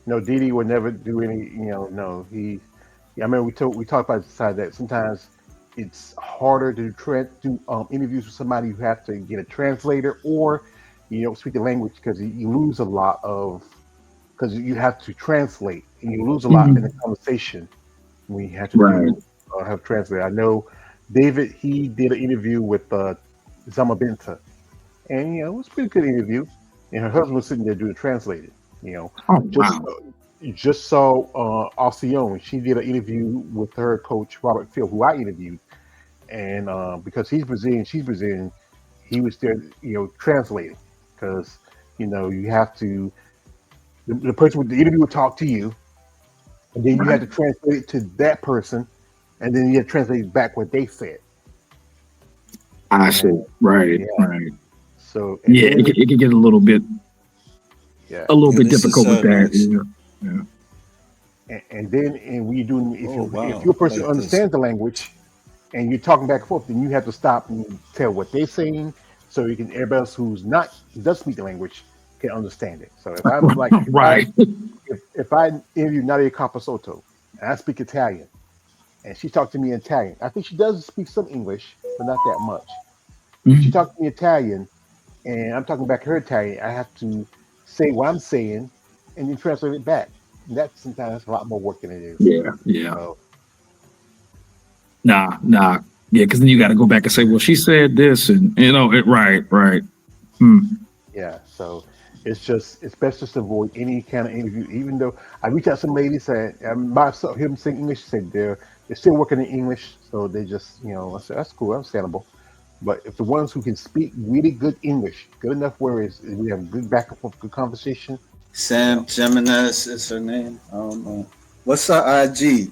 No, Didi would never do any. No, he. Yeah, I mean, we talked about the side that sometimes it's harder to do interviews with somebody. You have to get a translator, or you don't speak the language because you lose a lot of because you have to translate and you lose a lot in the Mhm. conversation when you have to Right. do have translate. I know David. He did an interview with Zama Binta, and it was a pretty good interview. And her husband was sitting there doing translated. You know, Oh just wow. you just saw Alcione. She did an interview with her coach Robert Phil, who I interviewed, and because he's Brazilian, she's Brazilian, he was there, translating because you have to the person with the interview would talk to you, and then you had Right. to translate it to that person, and then you had to translate back what they said. I And see. Right. yeah, Right. so and Yeah. then It could get yeah, a little Yeah, bit this is difficult with so that. nice. Yeah. Yeah. and then and when you're doing Oh if wow, your I person like this. understands the language and you're talking back and forth, then you have to stop and tell what they're saying so you can everybody else who's not who does speak the language can understand it. So if I'm like Right. if I interview Nadia Capasoto and I speak Italian and she talks to me in Italian, I think she does speak some English, but not that much. If she Mhm. talks to me Italian and I'm talking back her Italian, I have to say what I'm saying and then translate it back. And that's sometimes that's a lot more work than it is. Yeah. Yeah. So Nah. Nah. Yeah. Because then you got to go back and say, well, she said this, and it. Right. Right. Hmm. yeah, so it's best just to avoid any kind of interview. Even though I reached out to some ladies and by him saying English, said they're still working in English, so they just I said that's cool, understandable. But if the ones who can speak really good English, good enough where we have good back and forth, good conversation, you know, Sam Geminis is her name. I don't know. What's her IG?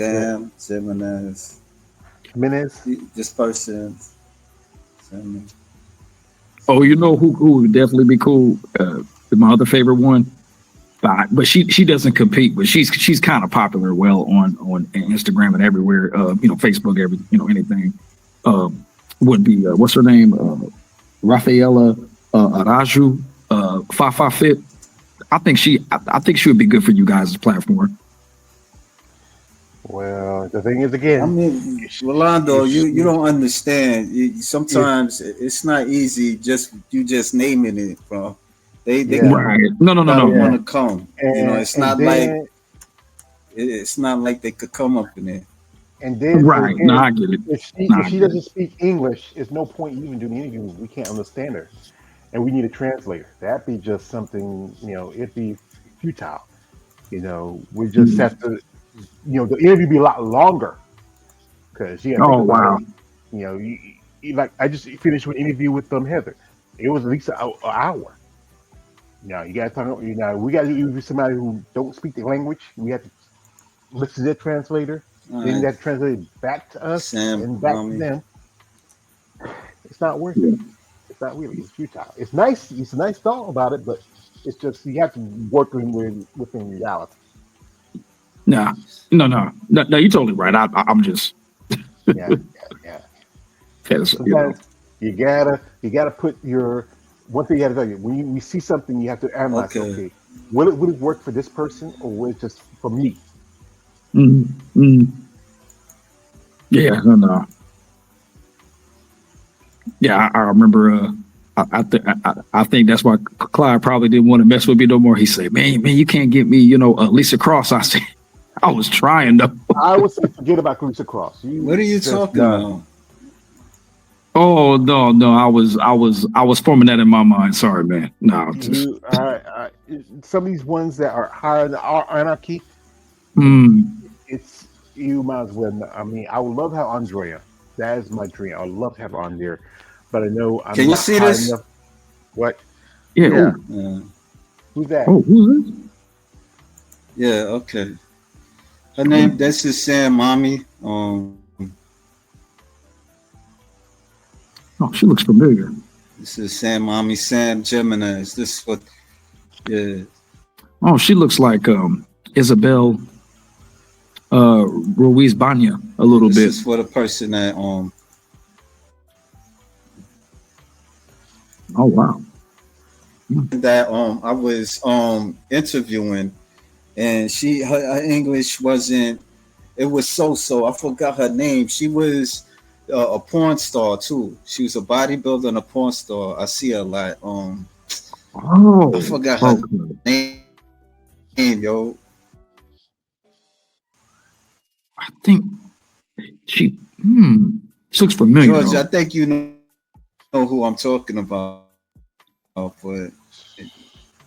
yeah, Sam Geminis. Jimenez. This person. Sam. Oh, you know who would definitely be cool? My other favorite one, but she doesn't compete, but she's kind of popular well on Instagram and everywhere. Facebook, anything. Um, would be what's her name? Rafaela Araju, Fafa Fit. I think she would be good for you guys' platform. Well, the thing is I again, mean, if Rolando, if you she, don't understand. if Sometimes it's not easy. Just naming it, bro. They yeah, gotta Right? No, no, no, yeah, no. want to come. and It's and not like then it's not like they could come up in there. and Right? No, again, I get it. if No, if I she get doesn't it. speak English, it's no point even doing the interview. We can't understand her, and we need a translator. That'd be just something, it'd be futile. We just have Mm. to, the interview be a lot longer because you got to think Oh about it. wow. Like I just finished an interview with Heather. It was at least an hour. Now you got to talk. We got to interview somebody who don't speak the language. We have to listen to their translator. All Then right, that translate it back to us Sam, and back to mommy. them. It's not worth it. Yeah. It's not really. It's futile. It's nice. It's a nice thought about it, but it's just you have to work within reality. Nah. No. You're totally right. I'm just Yeah, yeah. because Sometimes you gotta put your one thing you gotta tell you when we see something you have to analyze. Okay. Okay, will it work for this person or will it just for me? mm, mm, yeah. No. Yeah, I remember. I think that's why Clyde probably didn't want to mess with me no more. He said, "Man, you can't get me, Lisa Cross." I said, "I was trying though." I would say forget about Lisa Cross. What You are you just talking done. about? Oh no, I was forming that in my mind. Sorry, man. No, just Some of these ones that are higher in the anarchy. mm, It's you might as well. I mean, I would love to have Andrea. That is my dream. I would love to have her on there, but I know I'm Can you not see high this? enough. What? yeah. Yeah. Yeah. Who's that? Who's this? Yeah. Okay. Her Oh, name. That's just Sam, mommy. oh, she looks familiar. This is Sam, mommy. Sam Gemini. Is this what? Yeah. Oh, she looks like Isabel Ruiz Banya a Yeah. little This bit. is for the person that Oh wow. that I was interviewing, and her English wasn't. It was so. I forgot her name. She was a porn star too. She was a bodybuilder and a porn star. I see her a lot. I Oh, forgot her okay. name, yo. I think she. She looks familiar George, I though. think you know who I'm talking about, but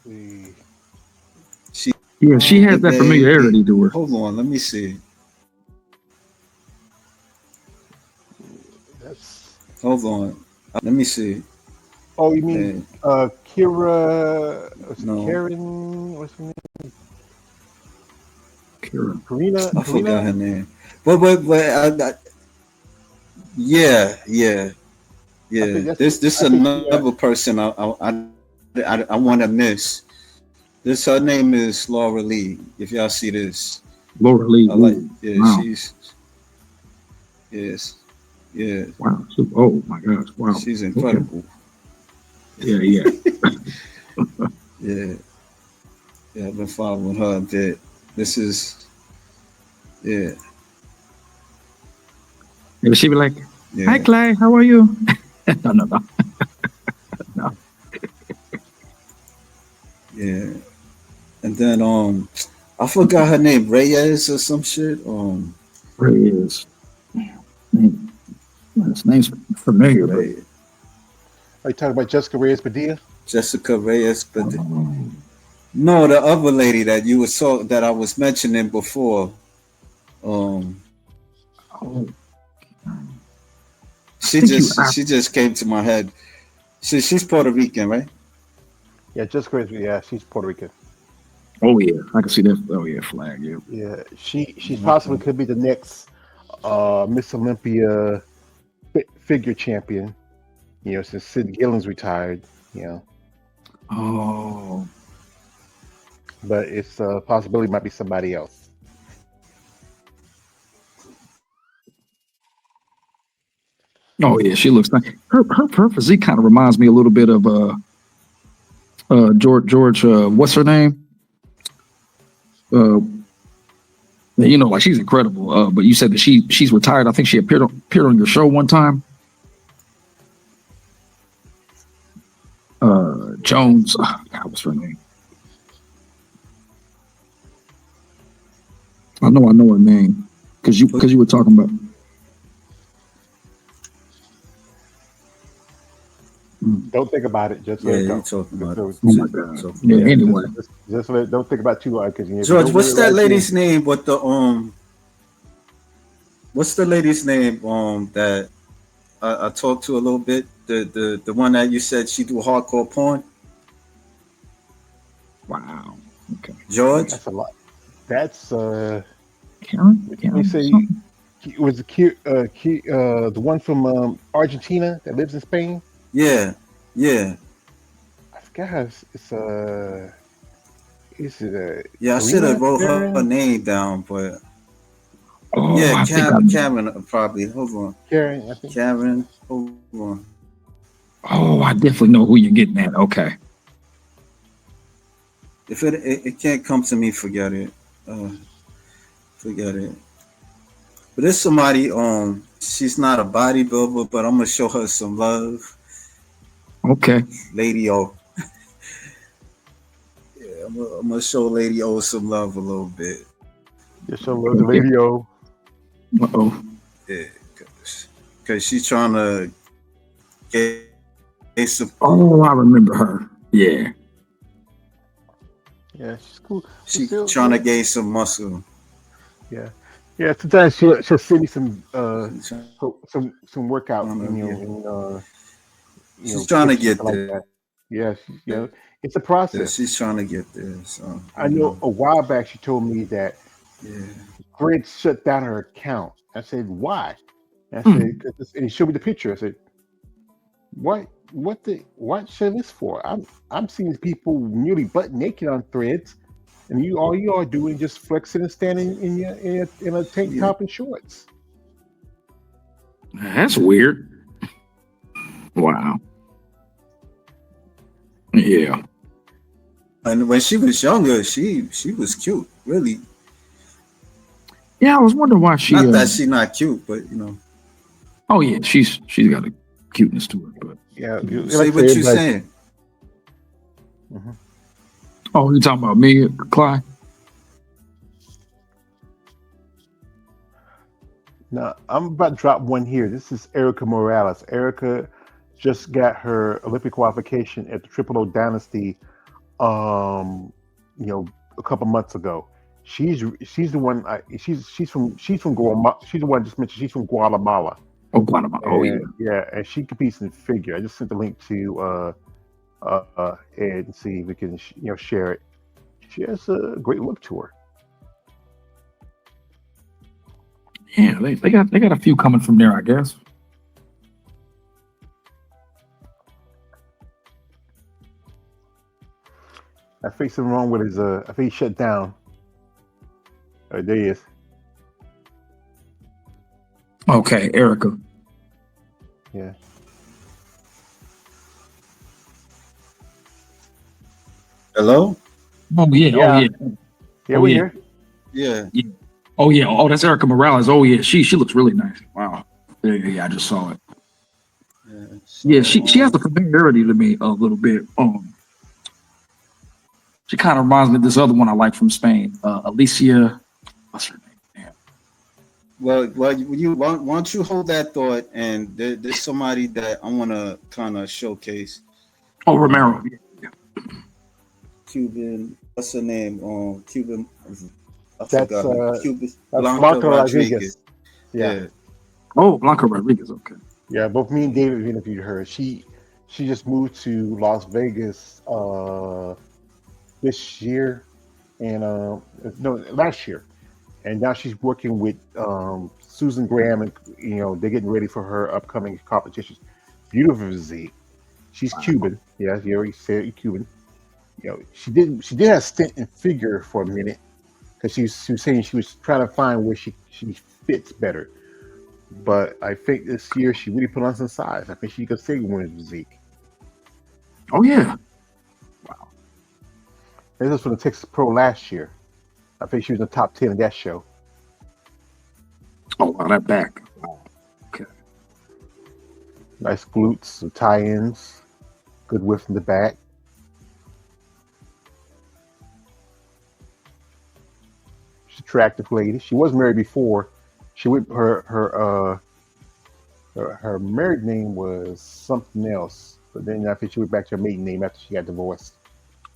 See. she Yeah, she has that they familiarity to her. hold on, let me see. That's. Hold on. Let me see. Oh, you mean Uh, Kira? Was it no, Karen? What's her name? Kira. Karina? I forgot Karina? her name. But yeah. I think Yeah, that's. this I think she. another person I want to miss. This her name is Laura Lee. If y'all see this, Laura Lee. I like. Ooh, Yeah, wow. she's yes, yeah, Wow. Oh my gosh. Wow. she's Okay. incredible. Yeah, yeah. Yeah, yeah, I've been following her a bit. This is yeah, Maybe she'd be like, "Hi, yeah, Clay. How are you?" No, no, no, no. yeah. And then I forgot her name, Reyes or some shit. Reyes. Name, his name's familiar, but Ray, Are you talking about Jessica Reyes Padilla? Jessica Reyes, but oh, no, the other lady that you was so that I was mentioning before. Um, oh, I think you. she just came to my head. She's Puerto Rican, right? Yeah, Jessica Reyes. Yeah, she's Puerto Rican. Oh yeah, I can see that. Oh yeah, flag. Yeah. Yeah, she possibly Okay. could be the next Miss Olympia figure champion. You know, since Sid Gillen's retired. You know, Oh. but it's a possibility might be somebody else. Oh yeah, she looks nice. Her physique kind of reminds me a little bit of George what's her name? Uh you know, like she's incredible. But you said that she's retired. I think she appeared on your show one time. Jones. God, what's her name? I know her name. Cause you were talking about Don't think about it. Just let Yeah, it you go. talking Just, about so- oh my you god. talking Yeah, about yeah, anyway. don't think about it too hard because if you George. don't What's that realize it, lady's name? What's the lady's name? That I talked to a little bit. The one that you said she do hardcore porn. Wow. Okay. George. that's a lot. That's let me Karen say, something? it was the one from Argentina that lives in Spain. Yeah, yeah, I forgot. Is it yeah. I should have Karina? wrote her Karen? name down, but Oh, yeah, I think I Karen probably. Hold on, Karen, I think. Karen. Hold on. oh, I definitely know who you're getting at. Okay. If it can't come to me, forget it. Uh, forget it. But there's somebody. She's not a bodybuilder, but I'm gonna show her some love, Okay. Lady O. Yeah, I'm gonna show Lady O some love a little bit. Just show love the radio. Uh-oh. Yeah, cause she's trying to get some. Oh, I remember her. Yeah. Yeah, she's cool. She's She still, trying to yeah, gain some muscle. yeah, yeah. Sometimes she'll send me some She's trying some workout, to you get. know, and She's trying to pictures and get stuff like there. that. Yeah, it's a process. She's trying to get there. So I know a while back she told me that yeah, Thread shut down her account. I said, why? And I said, Hmm. and he showed me the picture. I said, what shut this for? I'm seeing people nearly butt naked on Threads, and all you are doing just flexing and standing in a tank yeah. top and shorts. That's weird. Wow. Yeah. And when she was younger, she was cute. Really, Yeah, I was wondering why she. not that she not cute, but Oh yeah, she's got a cuteness to her, but Yeah, say like I said, what you everybody. saying. Mhm. oh, you talking about me, Clyde? Now I'm about to drop one here. This is Erica Morales. Erica just got her Olympic qualification at the Triple O Dynasty. Um, you know, a couple months ago. She's the one. She's from Guatemala. She's the one I just mentioned. She's from Guatemala, Oh, Guatemala. Oh yeah. and yeah, and she competes in figure. I just sent the link to Ed and see if we can share it. She has a great look to her. Yeah, they got a few coming from there, I guess. I think something wrong with his. I think he shut down. There he is. Okay, Erica. Yeah. Hello? Oh yeah. Oh Yeah. yeah. Yeah, Oh we yeah. here. Yeah. Yeah. Oh yeah. Oh, that's Erica Morales. Oh yeah. She looks really nice. Wow. Yeah. I just saw it. Yeah. Yeah. So She has a familiarity to me a little bit. She kind of reminds me of this other one I like from Spain. Alicia. What's her name? Damn. why don't you hold that thought? And there's somebody that I want to kind of showcase. Oh, Romero. Um, Cuban. What's her name? Cuban. I That's forgot her. Cuban. that's Blanca Blanca Rodriguez. Rodriguez. Yeah. Yeah. Oh, Blanca Rodriguez. Okay. Yeah, both me and David interviewed her. She just moved to Las Vegas this year and no last year, and now she's working with Susan Graham, and they're getting ready for her upcoming competitions. Beautiful physique. She's Cuban. Yeah, you already said Cuban. She did have a stint in figure for a minute because she was saying she was trying to find where she fits better. But I think this year she really put on some size. I think she could say women's physique. Oh yeah. This was from the Texas Pro last year. I think she was in the top 10 of that show. Oh wow, that back. Wow. Okay. Nice glutes, some tie-ins, good width in the back. She's an attractive lady. She was married before. She went her married name was something else, but then I think she went back to her maiden name after she got divorced.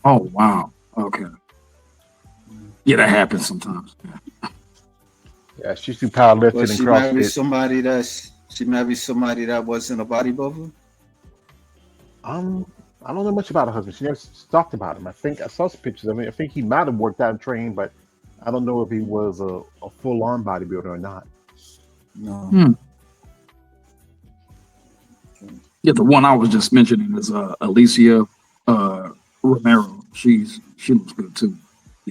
Oh wow. Okay. Yeah, that happens sometimes. Yeah. Yeah, she's do powerlifting Was and she married CrossFit. somebody that wasn't a bodybuilder? I don't know much about her husband. She never talked about him. I think I saw some pictures of him. I think he might have worked out and trained, but I don't know if he was a full-on bodybuilder or not. No. Hmm. Yeah, the one I was just mentioning is Alicia Romero. She looks good too.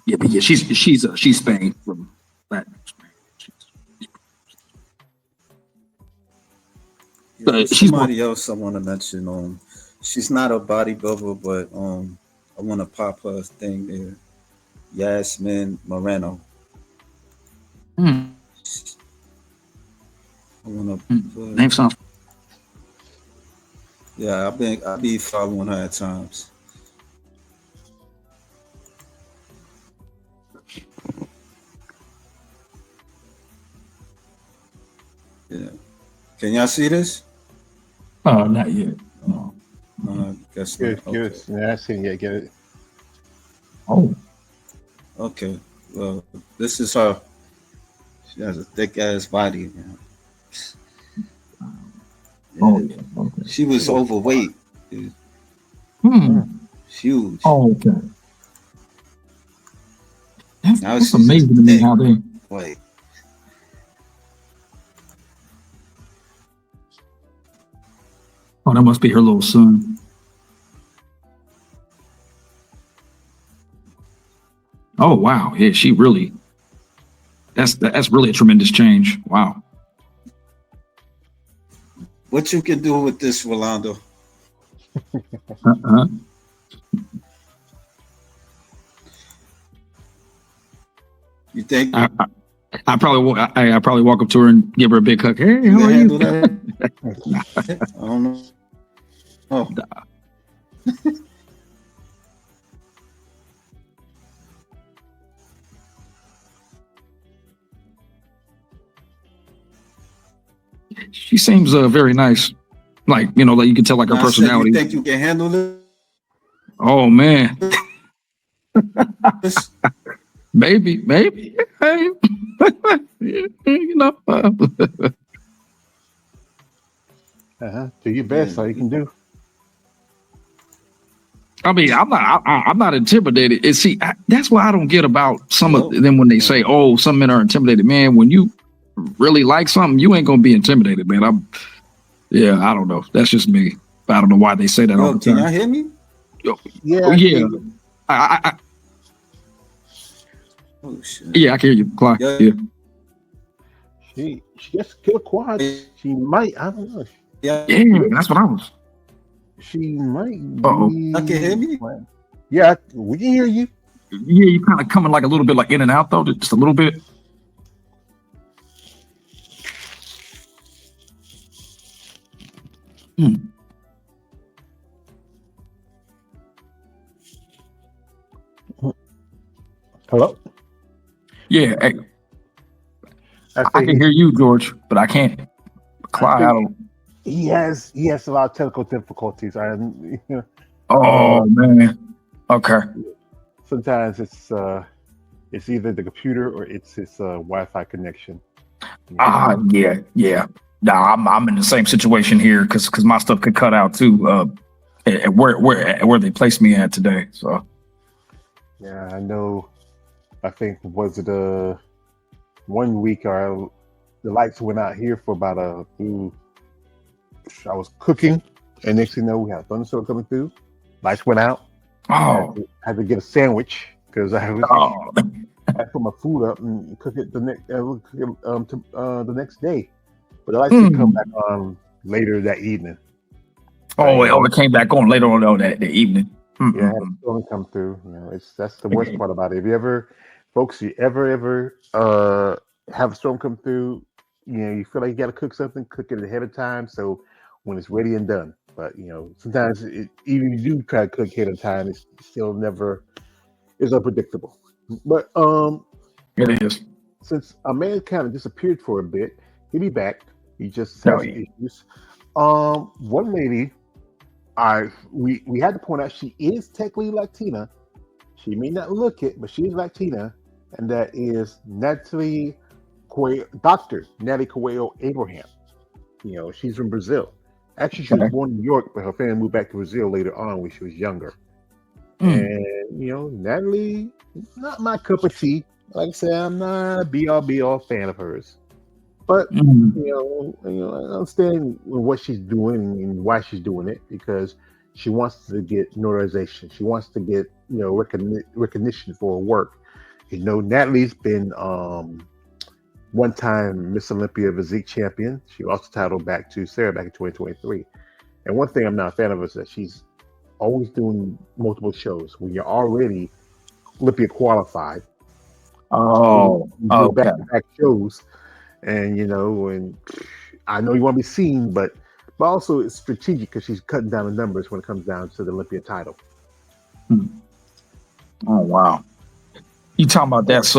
Yeah, but yeah, she's Spain from Latin Spain. Yeah, She's more. somebody else I want to mention. She's not a bodybuilder, but I want to pop her thing there. Yasmin Moreno. Hmm. I want to. Name sounds. Yeah, I be following her at times. Yeah. Can y'all see this? Not yet. No. Guess Good, not. good. Okay. Yeah, I seen it. Get it. Oh. Okay. Well, this is her. She has a thick ass body. Oh Yeah. yeah. Okay. She was overweight. Hmm. Mm. Huge. Oh, okay. Now That's she's just amazing to me thick. how they. Like, Oh, that must be her little son. Oh wow. Yeah, she really. That's really a tremendous change. Wow. what you can do with this, Rolando? Uh-huh. You think I probably walk up to her and give her a big hug. Hey, you how can are handle you? that? I don't know. Oh, She seems very nice. Like, like you can tell like her I said, you personality. think you can handle Oh man, this? maybe. Hey. Do your Yeah. best. All you can do. I mean, I'm not intimidated. And see, that's what I don't get about some of Hello? them when they say, "Oh, some men are intimidated." Man, when you really like something, you ain't gonna be intimidated, man. Yeah, I don't know. That's just me. I don't know why they say that all Yo, the can y'all time. hear me? Yo, Yeah, oh, I can yeah, hear you. I Oh shit. yeah, I can hear you, Clyde. Yeah, Yeah, She gets killer quads. She might. I don't know. yeah. yeah, She, that's what I was. she might Oh, Y'all can hear be. me? Yeah, we can hear you. yeah, you kind of coming like a little bit like in and out though, just a little bit. Hmm. Hello. Yeah, hey, I I say can he's. hear you, George, but I can't. I Clyde, I think don't. he has a lot of technical difficulties. Oh uh, man. Okay. sometimes it's either the computer or it's his Wi-Fi connection. You know. Yeah. Nah, I'm in the same situation here because my stuff could cut out too. At where they placed me at today. So Yeah, I know. I think was it 1 week the lights went out here for about I was cooking, and next thing you know, we had a thunderstorm coming through. Lights went out. oh Had to get a sandwich because oh I put my food up and cook it the next day. But the lights did come mm. back on later that evening. But It came back on later on that the evening. yeah, I had a Mm-mm-mm. storm come through. That's the worst part about it. If you ever, folks, you ever have a storm come through, you feel like you got to cook something, cook it ahead of time, so when it's ready and done. But sometimes even if you do try to cook ahead of time, it's still never is unpredictable. But It is. since a man kind of disappeared for a bit, he'll be back. He just Oh has some yeah. issues. One lady, we had to point out she is technically Latina. She may not look it, but she is Latina, and that is Dr. Natalie Coelho Abraham. She's from Brazil. Actually, she was Okay. born in New York, but her family moved back to Brazil later on when she was younger. Mm. And Natalie, not my cup of tea. Like I said, I'm not a be all fan of hers. But Mm. I understand what she's doing and why she's doing it because she wants to get notarization. She wants to get recognition for her work. Natalie's been one time Miss Olympia physique champion. She lost the title back to Sarah back in 2023. And one thing I'm not a fan of is that she's always doing multiple shows. When you're already Olympia qualified, Oh, you do okay. back-to-back shows, and I know you want to be seen, but also it's strategic because she's cutting down the numbers when it comes down to the Olympia title. Hmm. Oh wow. You talking about that's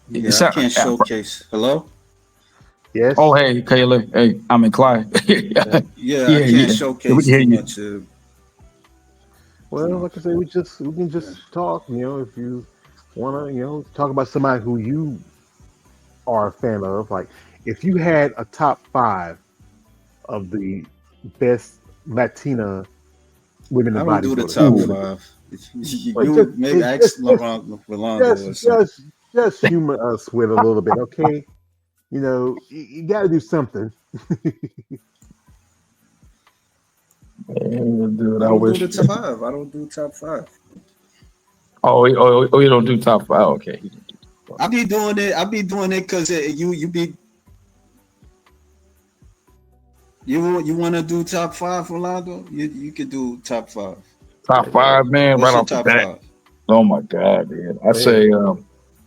Yeah, I can't showcase. Hello? oh Yes. hey Kayla. Hey, I'm in Clyde. Yeah. Yeah, Yeah, I can't yeah. We showcase can hear too you. much. Well, like I said, we can just talk. If you wanna, talk about somebody who you are a fan of. Like, if you had a top five of the best Latina women in I don't do the bodybuilding, top Ooh. five. well, You maybe ask Rolando or something. just humor us with a little bit, okay? You got to do something. Dude, I I don't do wish. the top five. I don't do top five. You don't do top five. Okay. I be doing it. I be doing it because you want to do top five, Rolando? You could do top five. Top five, man, right What's your off the top bat. five? Oh my God, man. I Man, say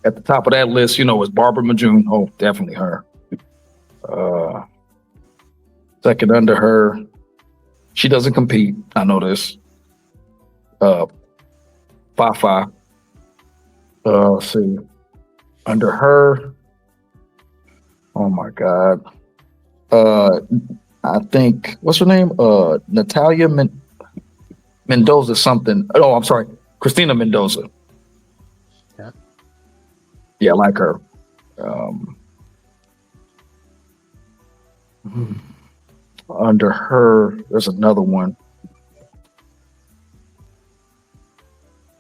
at the top of that list, is Barbara Majune. Oh, definitely her. Second under her, she doesn't compete. I know this. Fafa. Let's see. Under her, oh my God. I think, what's her name? Natalia Mendoza something. Oh, I'm sorry. Christina Mendoza. Yeah. Yeah, I like her. Under her, there's another one.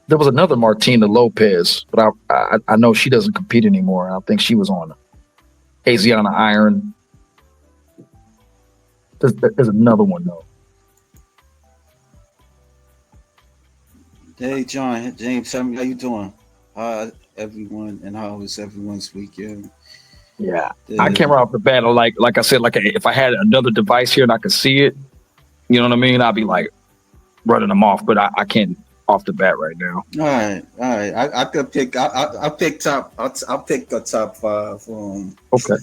There was another Martina Lopez, but I know she doesn't compete anymore. I think she was on Asiana Iron. There's another one though. Hey, John, James, tell me how you doing? How everyone, and how was everyone's weekend? Yeah, I came right off the bat. Like I said, if I had another device here and I could see it, you know what I mean? I'd be like running them off, but I can't off the bat right now. All right. I could pick. I'll pick top. I'll pick the top five. Okay.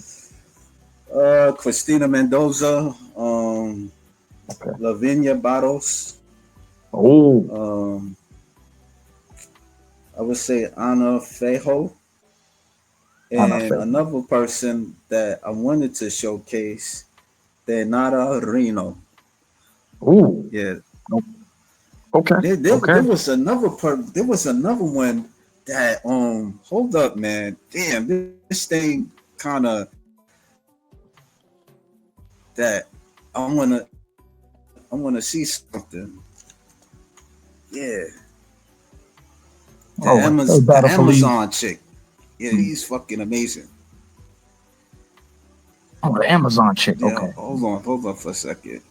Christina Mendoza. Okay. Lavinia Barros. Oh. I would say Ana Fejo. And another person that I wanted to showcase, Denara Reno. Ooh. Yeah. Okay. There was another There was another one that hold up, man. Damn, this thing kind of that I wanna see something. Yeah. The Amazon chick. Yeah, he's fucking amazing. Oh, the Amazon chick. Yeah, okay. Hold on for a second.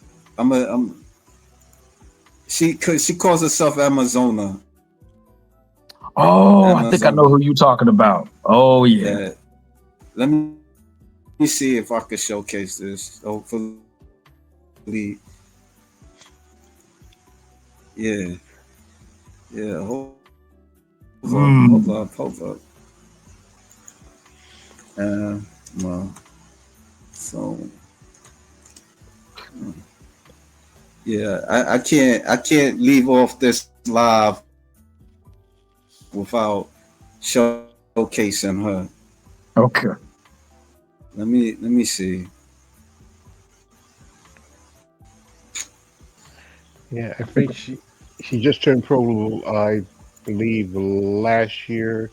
She calls herself Amazona. Oh, Amazona. I think I know who you're talking about. Oh yeah. Let me see if I can showcase this. Hopefully. Yeah. Hold up. Well, so yeah, I can't leave off this live without showcasing her. Okay. Let me see. Yeah, I think she just turned pro, I believe, last year,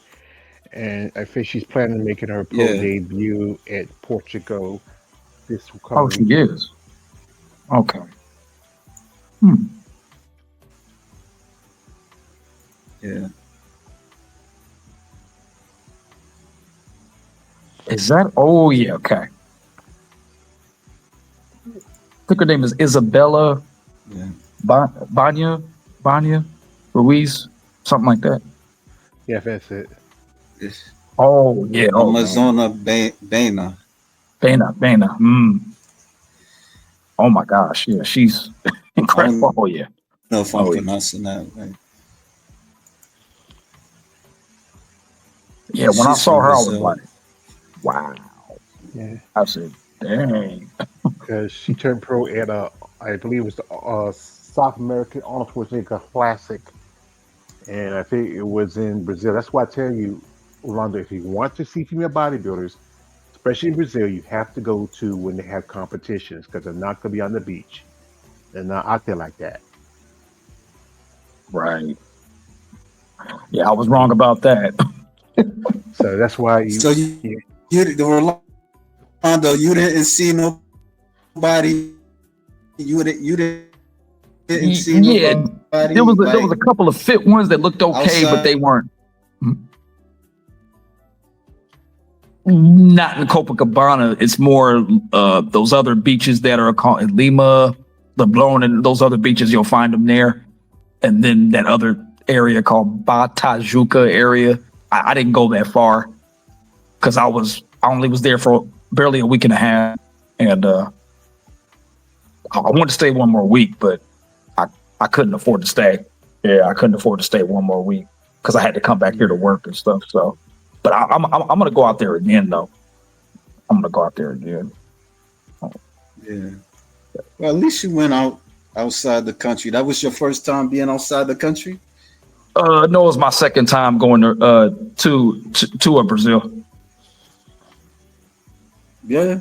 and I think she's planning on making her pro debut at Portugal this coming week. She is. Okay. Yeah. Is that? Oh yeah. Okay. I think her name is Isabella. Yeah. Banya Ruiz, something like that. Yeah, that's it. Oh yeah. Amazona Bena. Oh my gosh. Yeah, she's incredible. Oh yeah. No, if I'm pronouncing that right. Yeah, when I saw her, I was like, wow. Yeah. I said, dang. Because she turned pro at I believe it was the South American Arnold Schwarzenegger Classic, and I think it was in Brazil. That's why I tell you, Orlando, if you want to see female bodybuilders, especially in Brazil, you have to go to when they have competitions because they're not going to be on the beach. They're not out there like that. Right. Yeah, I was wrong about that. So that's why you. So you didn't see nobody. You didn't see nobody. There was a couple of fit ones that looked okay, but they weren't. Not in Copacabana. It's more those other beaches that are called in Lima, Leblon, and those other beaches. You'll find them there, and then that other area called Batajuca area. I didn't go that far because I only was there for barely a week and a half, and I wanted to stay one more week, but I couldn't afford to stay. Yeah, I couldn't afford to stay one more week because I had to come back here to work and stuff. So But I'm gonna go out there again though. I'm gonna go out there again. Yeah. Well, at least you went outside the country. That was your first time being outside the country? No, it was my second time going to Brazil. Yeah.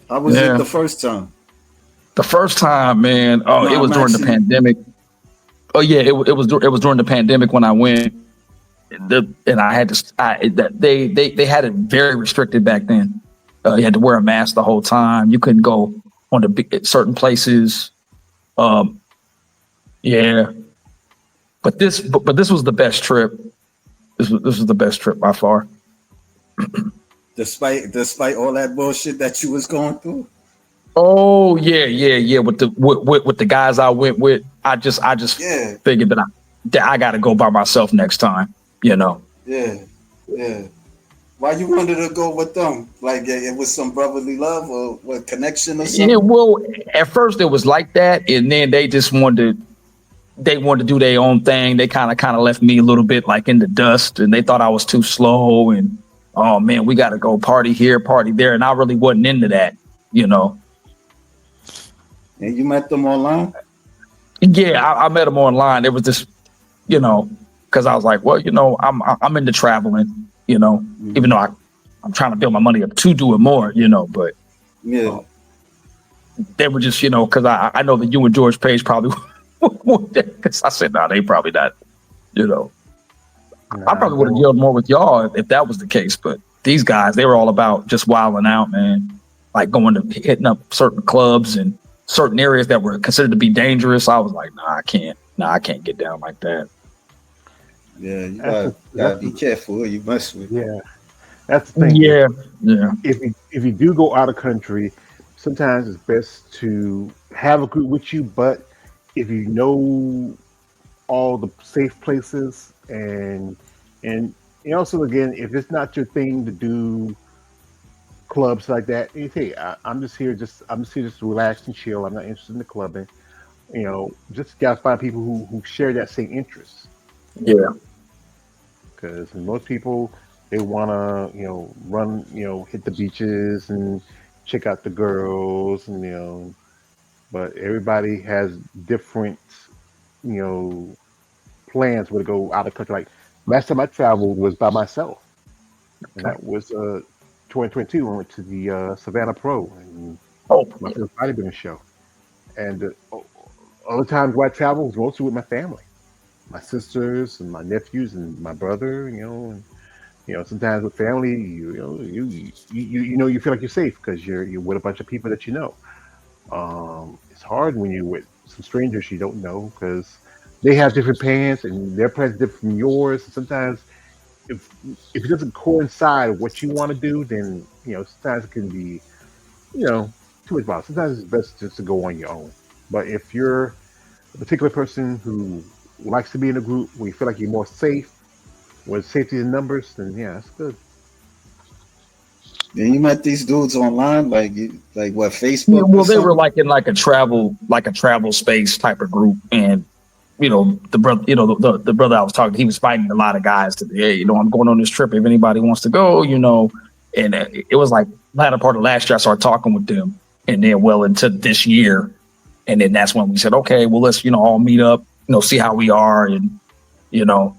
How was it Yeah, the first time? the first time, man. Oh, No, it was I'm during the actually. pandemic. Oh yeah, it was during the pandemic when I went. And I had to. They had it very restricted back then. You had to wear a mask the whole time. You couldn't go on the certain places. Um, yeah, but this was the best trip. This was the best trip by far. Despite all that bullshit that you was going through. Oh yeah. With the guys I went with, I just Yeah, figured that I got to go by myself next time. You know. yeah, yeah. Why you wanted to go with them? Like it was some brotherly love or what connection or Yeah, something? well, at first it was like that, and then they just wanted to do their own thing. They kind of left me a little bit like in the dust, and they thought I was too slow. And oh man, we got to go party here, party there, and I really wasn't into that. You know. And you met them online? Yeah, I met them online. It was just, because I was like, well, I'm into traveling. Even Hmm. though I'm trying to build my money up to do it more. But Yeah, they were just, because I know that you and George Page probably. Because I said, no, they probably not. You know, I Nah, probably would have bro. yelled more with y'all if that was the case. But these guys, they were all about just wilding out, man. Like going to hitting up certain clubs and certain areas that were considered to be dangerous. I was like, nah, I can't. Nah, I can't get down like that. yeah. You That's the, gotta that's be the, careful who you mess with. yeah. That's the thing. Yeah, yeah, If you do go out of country, sometimes it's best to have a group with you. But if you know all the safe places and also again, if it's not your thing to do clubs like that, you say, I'm just here just to relax and chill. I'm not interested in the clubbing. Just gotta find people who share that same interest. yeah. Because most people they wanna run hit the beaches and check out the girls and but everybody has different you know plans where to go out of country. Like last time I traveled was by myself, and Okay. that was 2022. I went to the Savannah Pro and Oh, my first bodybuilding show. And other times where I travel was mostly with my family, my sisters and my nephews and my brother. Sometimes with family, you feel like you're safe because you're with a bunch of people that you know. It's hard when you're with some strangers you don't know because they have different plans and their plans are different from yours. And sometimes if if it doesn't coincide with what you want to do, then sometimes it can be you know too much about. Sometimes it's best just to go on your own. But if you're a particular person who likes to be in a group where you feel like you're more safe, with safety in numbers, then yeah, that's good. Then you met these dudes online, like what, yeah. Facebook or Well, they were something? like in like a travel space type of group, and the brother, the brother I was talking to, he was fighting a lot of guys to, hey, I'm going on this trip. If anybody wants to go, and it was like latter part of last year, I started talking with them, and then well into this year, and then that's when we said, okay, well, let's all meet up, see how we are, and you know,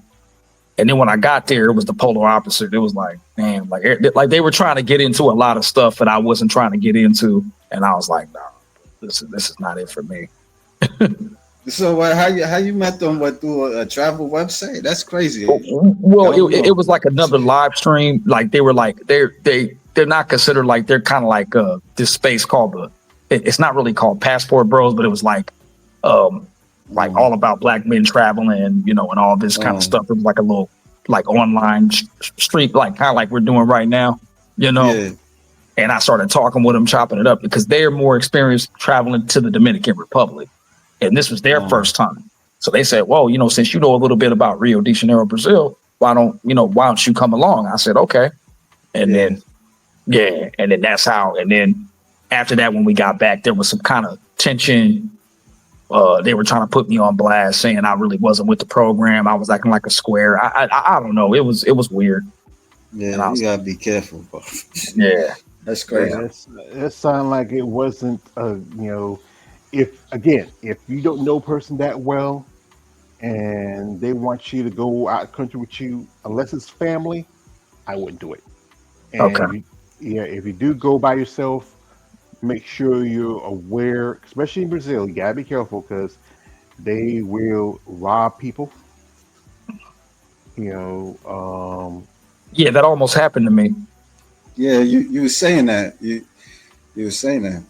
and then when I got there, it was the polar opposite. It was like, man, like they were trying to get into a lot of stuff that I wasn't trying to get into, and I was like, no, this is not it for me. So what? How you met them? What, through a travel website? That's crazy. Well, Hell it no. was like another live stream. Like they were like they're not considered, like they're kind of like this space called it's not really called Passport Bros, but it was um like Um, all about black men traveling, and all this kind of um, stuff. It was like a little like online street, like kind of like we're doing right now, you know. yeah. And I started talking with them, chopping it up because they're more experienced traveling to the Dominican Republic, and this was their Um, first time. So they said, "Well, since you know a little bit about Rio de Janeiro, Brazil, why don't you come along?" I said, "Okay." And yeah. then yeah, and then that's how. And then after that, when we got back, there was some kind of tension. They were trying to put me on blast, saying I really wasn't with the program. I was acting like a square. I don't know. It was weird. Yeah, And I you was, gotta be careful, bro. yeah, That's yeah, crazy. It sounded like it wasn't, if again, if you don't know a person that well and they want you to go out of country with you, unless it's family, I wouldn't do it. okay, And if you, yeah, if you do go by yourself, make sure you're aware, especially in Brazil. You gotta be careful because they will rob people. You know, yeah. That almost happened to me. Yeah, you were saying that. You were saying that.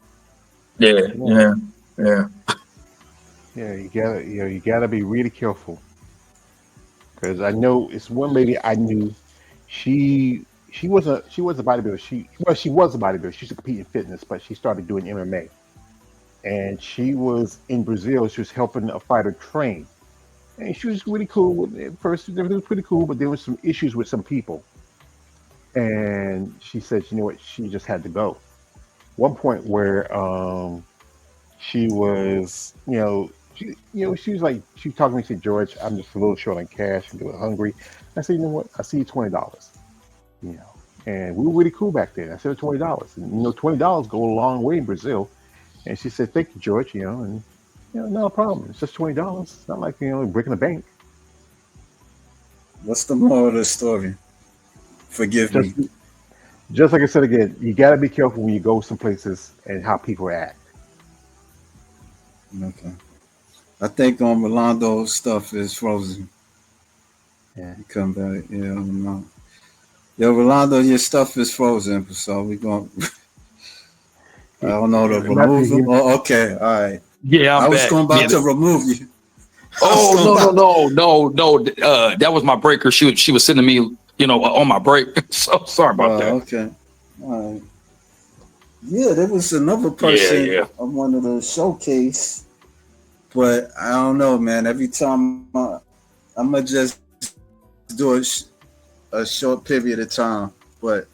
Yeah, yeah, yeah, yeah. yeah, you gotta be really careful because I know it's one lady I knew. She was a bodybuilder. She was a bodybuilder. She used to compete in fitness, but she started doing MMA. And she was in Brazil. She was helping a fighter train, and she was really cool with it. At first, everything was pretty cool, but there was some issues with some people. And she said, you know what, she just had to go. One point where she was, she was like, she was talking to me. She said, George, I'm just a little short on cash. I'm a little hungry. I said, you know what? I see you $20. You know, and we were really cool back then. I said $20, and $20 go a long way in Brazil. And she said, thank you, George. And no problem. It's just $20. It's not like breaking the bank. What's the moral of the story? Forgive Just me. just like I said again, you got to be careful when you go some places and how people act. Okay. I think Rolando stuff is frozen. Yeah. You come back. Yeah, I don't know. Yo, Rolando, your stuff is frozen. So we going I don't know to remove him. Matthew, Oh, okay. All right. Yeah, I I'm was back. going Yeah. about to remove you. I was Oh going no, no, about to, no, no, no. That was my breaker. She was sending me, on my break. So sorry about that. okay. All right. Yeah, there was another Yeah, person yeah. I wanted to showcase, but I don't know, man. Every time I'm gonna just do a short period of time. But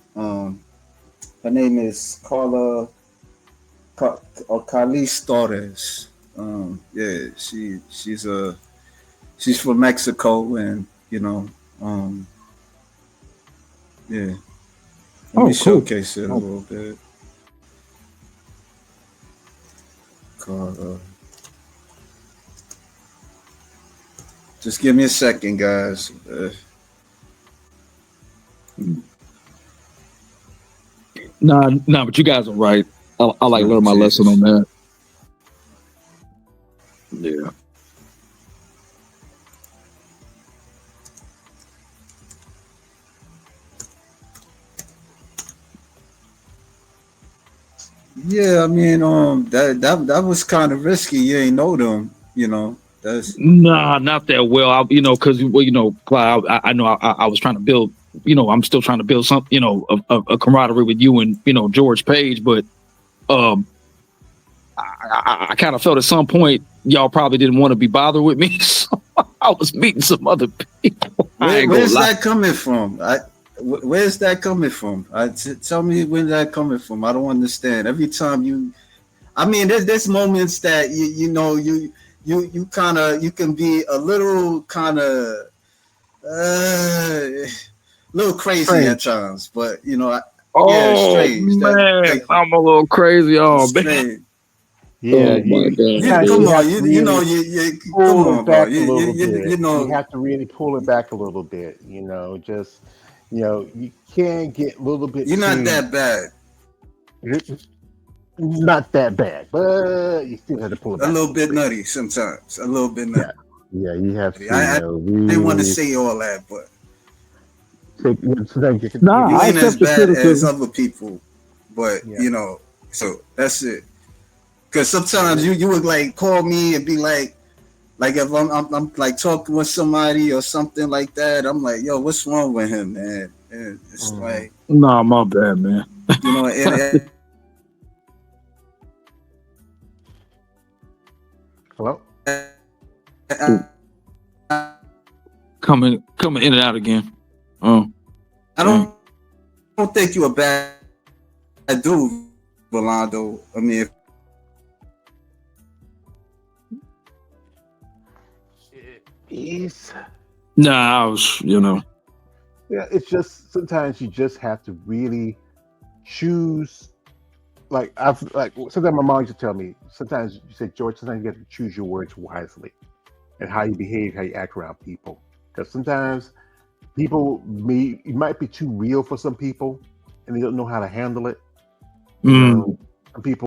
her name is Carlis Torres. Yeah, she's from Mexico, and um, yeah. Let me Oh, cool. showcase it a Oh, little bit. Called, just give me a second, guys. nah, but you guys are right. I like Oh, learn my lesson on Jesus. that. Yeah. Yeah, I mean, that was kind of risky. You ain't know them, That's Nah, not that well. Because Clyde, I know I was trying to build. I'm still trying to build some. A camaraderie with you and George Page, but um, I kind of felt at some point y'all probably didn't want to be bothered with me, so I was meeting some other people. I ain't gonna where's lie. that coming from? Where's that coming from? Tell me where's that coming from. I don't understand. Every time I mean, there's moments that you kind of you can be a little kind of little crazy at strange. times, but yeah, Oh strange. man, Thank you. I'm a little crazy. Oh man. Strange. Yeah, Oh my you god, You kind of come man. you on, have to you really come pull it on, bro. back a little bit. You You know have to really pull it back a little bit. Just you can't get a little bit you're not too that bad. not that bad, but you still have to pull it A back a little little bit bit. nutty sometimes. A little bit nutty. Yeah, yeah, you have to I didn't want to really say all that, but take. So then Nah, you I ain't as accept the bad as criticism. other people. But yeah. so that's it. Because sometimes you would like call me and be like if I'm like talking with somebody or something like that, I'm like, yo, what's wrong with him, man? And it's Mhm. like, Nah, my bad, man. Hello. Coming in and out again. Oh, I dang. don't think you're a bad dude, Rolando. I mean, if He's Nah, I was. Yeah, it's just sometimes you just have to really choose. Like I've like sometimes my mom used to tell me. Sometimes you say, George, sometimes you have to choose your words wisely and how you behave, how you act around people. Because sometimes people may it might be too real for some people, and they don't know how to handle it. You know, Mm. some people